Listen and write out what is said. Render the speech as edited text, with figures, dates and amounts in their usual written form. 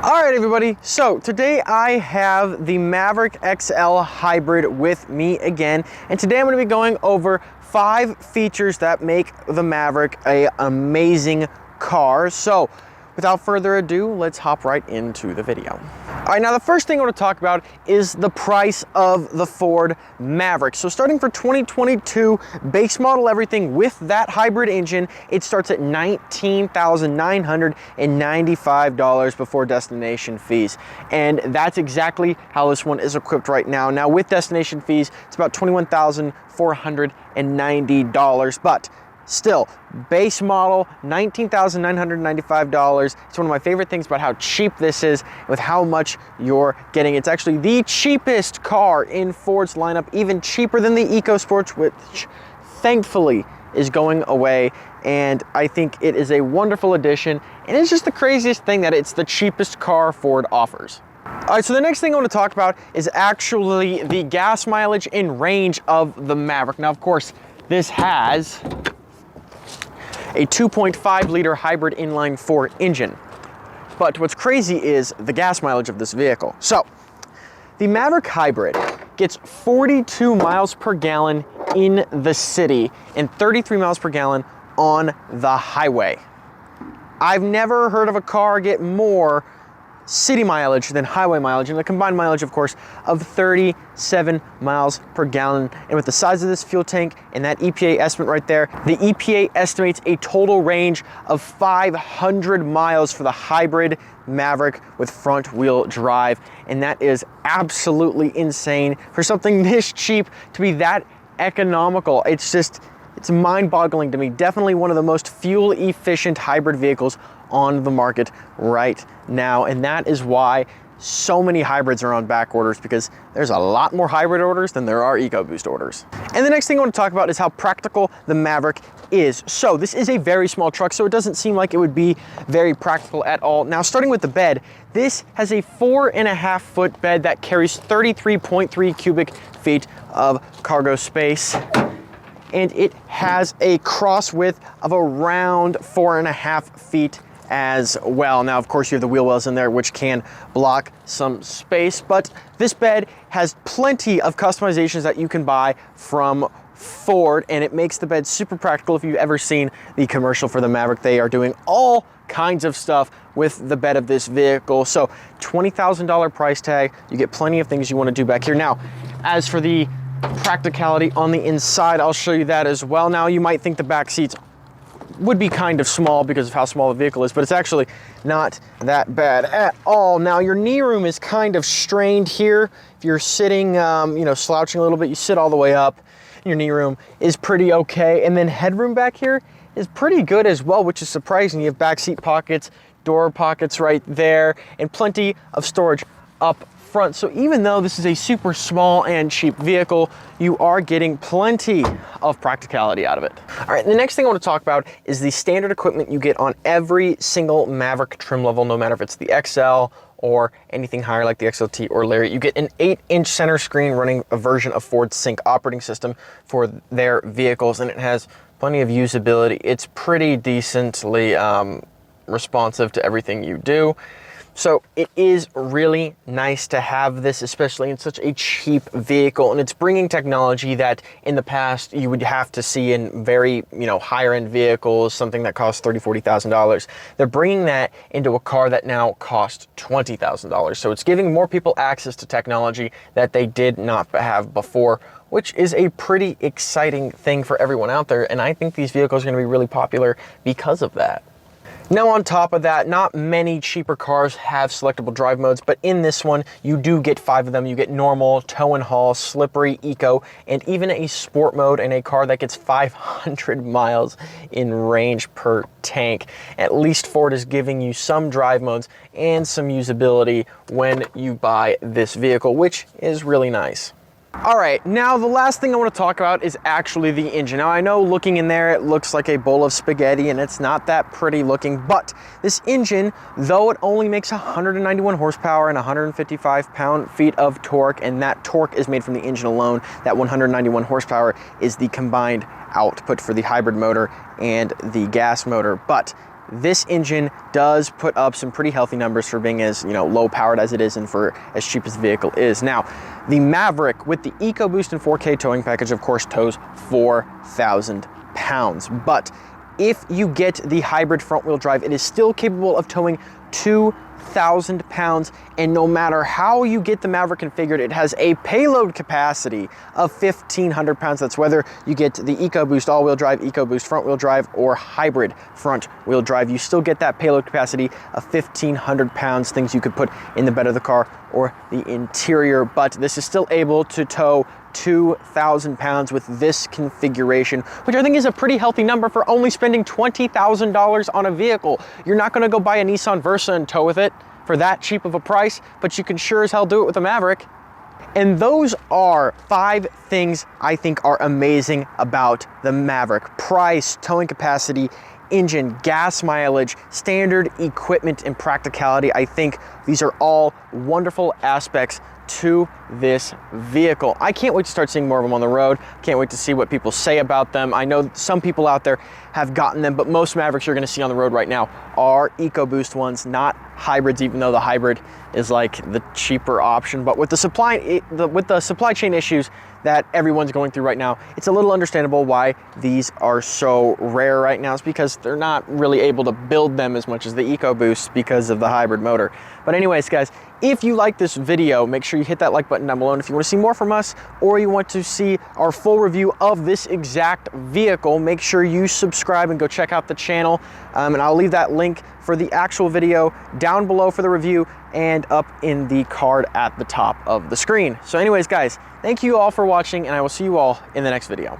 All right, everybody, so today I have the Maverick XL Hybrid with me again, and today I'm going to be going over 5 features that make the Maverick an amazing car. So without further ado, let's hop right into the video. All right, now the first thing I want to talk about is the price of the Ford Maverick. So starting for 2022, base model everything with that hybrid engine, it starts at $19,995 before destination fees. And that's exactly how this one is equipped right now. Now with destination fees, it's about $21,490, but still, base model, $19,995. It's one of my favorite things about how cheap this is with how much you're getting. It's actually the cheapest car in Ford's lineup, even cheaper than the EcoSports, which thankfully is going away. And I think it is a wonderful addition. And it's just the craziest thing that it's the cheapest car Ford offers. All right, so the next thing I want to talk about is actually the gas mileage and range of the Maverick. Now, of course, this has a 2.5 liter hybrid inline 4 engine. But what's crazy is the gas mileage of this vehicle. So the Maverick Hybrid gets 42 miles per gallon in the city and 33 miles per gallon on the highway. I've never heard of a car get more city mileage than highway mileage, and the combined mileage, of course, of 37 miles per gallon. And with the size of this fuel tank and that EPA estimate right there, the EPA estimates a total range of 500 miles for the hybrid Maverick with front wheel drive. And that is absolutely insane for something this cheap to be that economical. It's mind-boggling to me. Definitely one of the most fuel-efficient hybrid vehicles on the market right now, and that is why so many hybrids are on back orders, because there's a lot more hybrid orders than there are EcoBoost orders. And the next thing I want to talk about is how practical the Maverick is. So this is a very small truck, so it doesn't seem like it would be very practical at all. Now, starting with the bed, this has a 4.5-foot bed that carries 33.3 cubic feet of cargo space, and it has a cross width of around 4.5 feet as well. Now, of course, you have the wheel wells in there, which can block some space, but this bed has plenty of customizations that you can buy from Ford, and it makes the bed super practical. If you've ever seen the commercial for the Maverick, they are doing all kinds of stuff with the bed of this vehicle. So $20,000 price tag, you get plenty of things you want to do back here. Now, as for the practicality on the inside, I'll show you that as well. Now, you might think the back seats would be kind of small because of how small the vehicle is, but it's actually not that bad at all. Now, your knee room is kind of strained here. If you're sitting, slouching a little bit, you sit all the way up, your knee room is pretty okay. And then headroom back here is pretty good as well, which is surprising. You have back seat pockets, door pockets right there, and plenty of storage up front. So even though this is a super small and cheap vehicle, you are getting plenty of practicality out of it. All right, the next thing I want to talk about is the standard equipment you get on every single Maverick trim level, no matter if it's the XL or anything higher like the XLT or Lariat. You get an 8-inch center screen running a version of Ford's Sync operating system for their vehicles, and it has plenty of usability. It's pretty decently responsive to everything you do. So it is really nice to have this, especially in such a cheap vehicle, and it's bringing technology that in the past you would have to see in very, higher end vehicles, something that costs $30,000, $40,000. They're bringing that into a car that now costs $20,000. So it's giving more people access to technology that they did not have before, which is a pretty exciting thing for everyone out there. And I think these vehicles are going to be really popular because of that. Now, on top of that, not many cheaper cars have selectable drive modes, but in this one, you do get 5 of them. You get normal, tow and haul, slippery, eco, and even a sport mode in a car that gets 500 miles in range per tank. At least Ford is giving you some drive modes and some usability when you buy this vehicle, which is really nice. All right, now the last thing I want to talk about is actually the engine. Now, I know looking in there, it looks like a bowl of spaghetti and it's not that pretty looking, but this engine, though it only makes 191 horsepower and 155 pound-feet of torque, and that torque is made from the engine alone, that 191 horsepower is the combined output for the hybrid motor and the gas motor. But this engine does put up some pretty healthy numbers for being as, you know, low powered as it is and for as cheap as the vehicle is. Now, the Maverick with the EcoBoost and 4K towing package, of course, tows 4,000 pounds. But if you get the hybrid front wheel drive, it is still capable of towing 2,000 pounds, and no matter how you get the Maverick configured, it has a payload capacity of 1,500 pounds. That's whether you get the EcoBoost all-wheel drive, EcoBoost front-wheel drive, or hybrid front-wheel drive. You still get that payload capacity of 1,500 pounds, things you could put in the bed of the car or the interior, but this is still able to tow 2,000 pounds with this configuration, which I think is a pretty healthy number for only spending $20,000 on a vehicle. You're not gonna go buy a Nissan Versa and tow with it for that cheap of a price, but you can sure as hell do it with a Maverick. And those are 5 things I think are amazing about the Maverick: price, towing capacity, engine, gas mileage, standard equipment, and practicality. I think these are all wonderful aspects to this vehicle. I can't wait to start seeing more of them on the road. Can't wait to see what people say about them. I know some people out there have gotten them, but most Mavericks you're gonna see on the road right now are EcoBoost ones, not hybrids, even though the hybrid is like the cheaper option. But with the supply chain issues that everyone's going through right now, it's a little understandable why these are so rare right now. It's because they're not really able to build them as much as the EcoBoost because of the hybrid motor. But anyways, guys, if you like this video, make sure you hit that like button down below. And if you want to see more from us, or you want to see our full review of this exact vehicle, make sure you subscribe and go check out the channel. And I'll leave that link for the actual video down below for the review and up in the card at the top of the screen. So anyways, guys, thank you all for watching, and I will see you all in the next video.